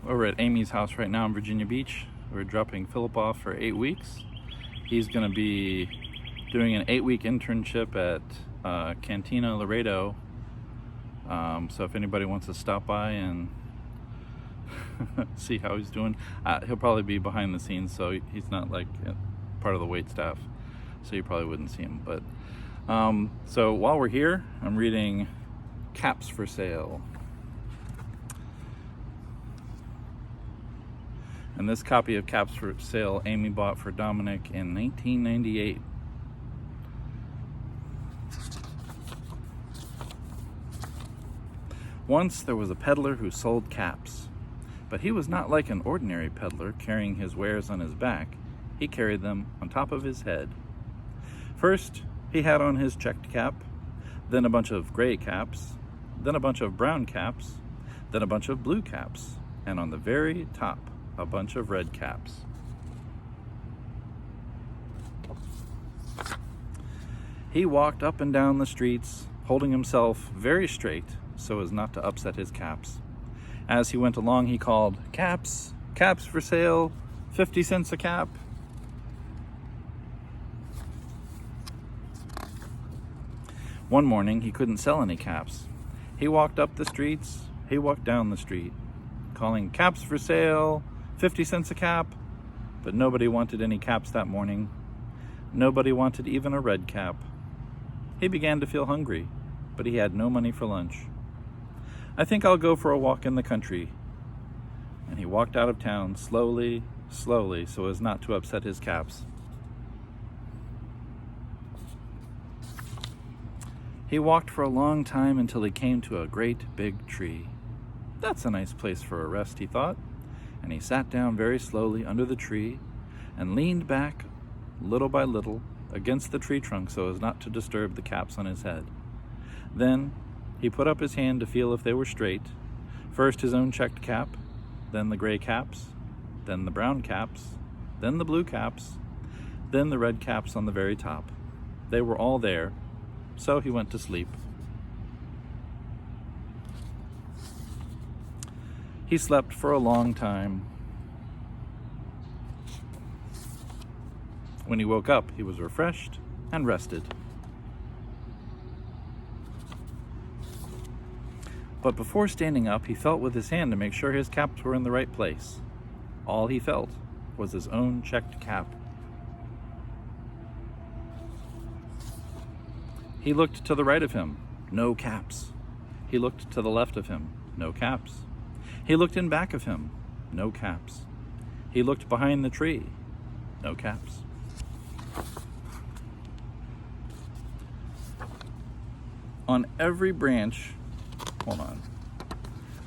We're at Amy's house right now in Virginia Beach. We're dropping Philip off for 8 weeks. He's going to be doing an 8-week internship at Cantina Laredo. So if anybody wants to stop by and see how he's doing, he'll probably be behind the scenes, so he's not like part of the wait staff, so you probably wouldn't see him. But so while we're here, I'm reading Caps for Sale. And this copy of Caps for Sale Amy bought for Dominic in 1998. Once there was a peddler who sold caps, but he was not like an ordinary peddler carrying his wares on his back. He carried them on top of his head. First, he had on his checked cap, then a bunch of gray caps, then a bunch of brown caps, then a bunch of blue caps, and on the very top, a bunch of red caps. He walked up and down the streets, holding himself very straight so as not to upset his caps. As he went along, he called, "Caps, caps for sale, 50 cents a cap." One morning, he couldn't sell any caps. He walked up the streets, he walked down the street, calling, "Caps for sale, 50 cents a cap." But nobody wanted any caps that morning. Nobody wanted even a red cap. He began to feel hungry, but he had no money for lunch. "I think I'll go for a walk in the country." And he walked out of town slowly, slowly, so as not to upset his caps. He walked for a long time until he came to a great big tree. "That's a nice place for a rest," he thought, and he sat down very slowly under the tree and leaned back little by little against the tree trunk so as not to disturb the caps on his head. Then he put up his hand to feel if they were straight. First his own checked cap, then the gray caps, then the brown caps, then the blue caps, then the red caps on the very top. They were all there, so he went to sleep. He slept for a long time. When he woke up, he was refreshed and rested. But before standing up, he felt with his hand to make sure his caps were in the right place. All he felt was his own checked cap. He looked to the right of him, no caps. He looked to the left of him, no caps. He looked in back of him, no caps. He looked behind the tree, no caps. On every branch, hold on.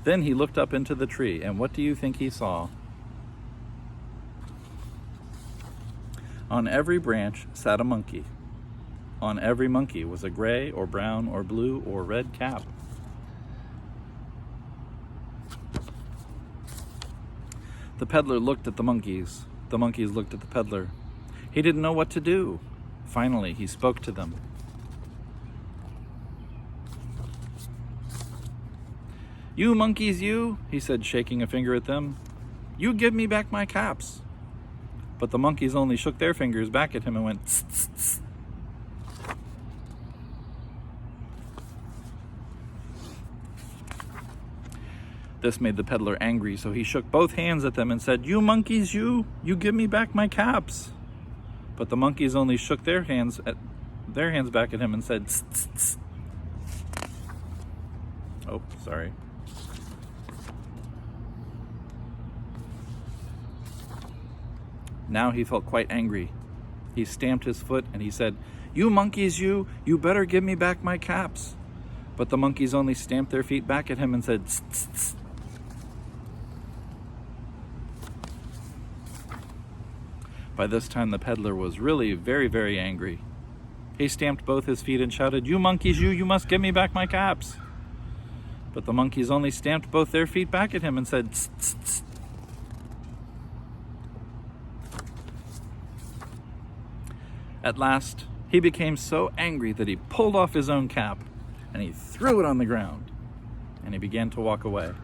Then he looked up into the tree, and what do you think he saw? On every branch sat a monkey. On every monkey was a gray or brown or blue or red cap. The peddler looked at the monkeys. The monkeys looked at the peddler. He didn't know what to do. Finally, he spoke to them. "You monkeys, you," he said, shaking a finger at them. "You give me back my caps." But the monkeys only shook their fingers back at him and went, "Tss, tss, tss." This made the peddler angry, so he shook both hands at them and said, "You monkeys, you give me back my caps." But the monkeys only shook their hands back at him and said, "Tss, tss, tss." Oh, sorry. Now he felt quite angry. He stamped his foot and he said, "You monkeys, you better give me back my caps." But the monkeys only stamped their feet back at him and said, "Tss, tss, tss." By this time, the peddler was really very, very angry. He stamped both his feet and shouted, "You monkeys, you must give me back my caps." But the monkeys only stamped both their feet back at him and said, "Tss, tss, tss." At last, he became so angry that he pulled off his own cap and he threw it on the ground and he began to walk away.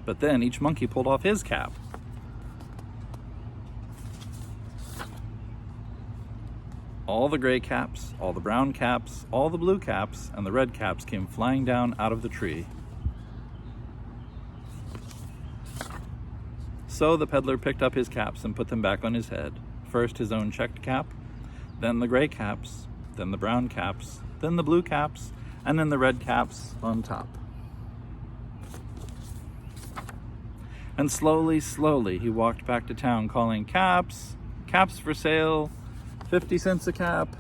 But then each monkey pulled off his cap. All the gray caps, all the brown caps, all the blue caps, and the red caps came flying down out of the tree. So the peddler picked up his caps and put them back on his head. First his own checked cap, then the gray caps, then the brown caps, then the blue caps, and then the red caps on top. And slowly, slowly he walked back to town calling, "Caps! Caps for sale! 50 cents a cap!"